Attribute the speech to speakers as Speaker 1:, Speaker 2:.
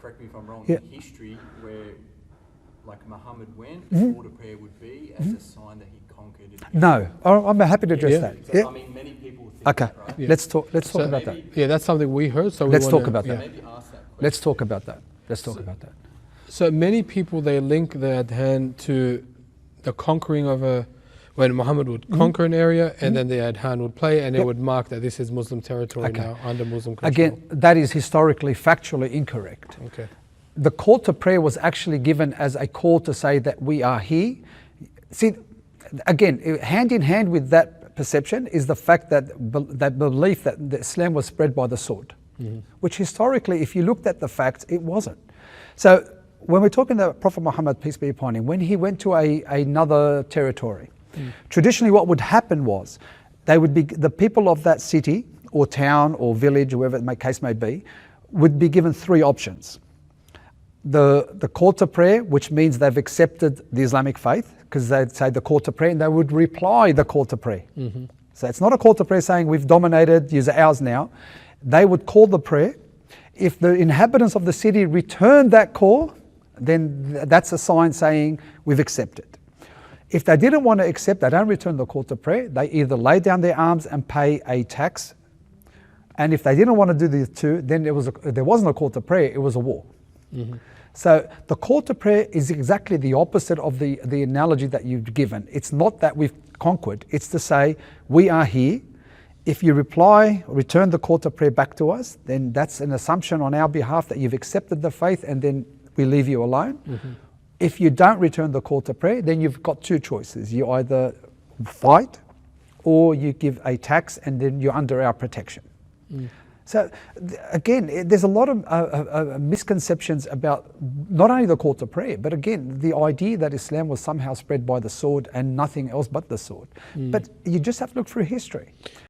Speaker 1: correct me if I'm wrong,
Speaker 2: Yeah.
Speaker 1: in history where like Muhammad went, the call to prayer would be as a sign that he conquered it.
Speaker 2: No, I'm happy to address
Speaker 3: Yeah.
Speaker 2: that.
Speaker 1: So,
Speaker 2: Yeah.
Speaker 1: I mean, many people think
Speaker 2: Okay,
Speaker 1: that, right?
Speaker 3: Yeah.
Speaker 2: let's talk about that.
Speaker 3: Yeah, that's something we heard. So
Speaker 2: Let's
Speaker 3: we
Speaker 2: talk
Speaker 3: wanna,
Speaker 2: about that.
Speaker 1: Maybe ask that question.
Speaker 2: Let's talk about that. Let's talk about that.
Speaker 3: So many people, they link the adhan to the conquering of when Muhammad would conquer an area, and then the adhan would play, and it would mark that this is Muslim territory
Speaker 2: Okay.
Speaker 3: now under Muslim control.
Speaker 2: Again, that is historically, factually incorrect.
Speaker 3: Okay.
Speaker 2: The call to prayer was actually given as a call to say that we are here. See, again, hand in hand with that perception is the fact that that belief that the Islam was spread by the sword, which historically, if you looked at the facts, it wasn't. So when we're talking about Prophet Muhammad, peace be upon him, when he went to another territory, traditionally what would happen was they would be the people of that city or town or village, whoever the case may be, would be given three options. The call to prayer, which means they've accepted the Islamic faith, because they'd say the call to prayer, and they would reply the call to prayer. So it's not a call to prayer saying we've dominated, you're ours now. They would call the prayer. If the inhabitants of the city return that call, then that's a sign saying we've accepted. If they didn't want to accept, they don't return the call to prayer, they either lay down their arms and pay a tax, and if they didn't want to do the two, then there wasn't a call to prayer, it was a war. So the call to prayer is exactly the opposite of the analogy that you've given. It's not that we've conquered, it's to say we are here. If you return the call to prayer back to us, then that's an assumption on our behalf that you've accepted the faith, and then we leave you alone. If you don't return the call to prayer, then you've got two choices. You either fight or you give a tax, and then you're under our protection. So again, there's a lot of misconceptions about not only the call to prayer, but again, the idea that Islam was somehow spread by the sword and nothing else but the sword. But you just have to look through history.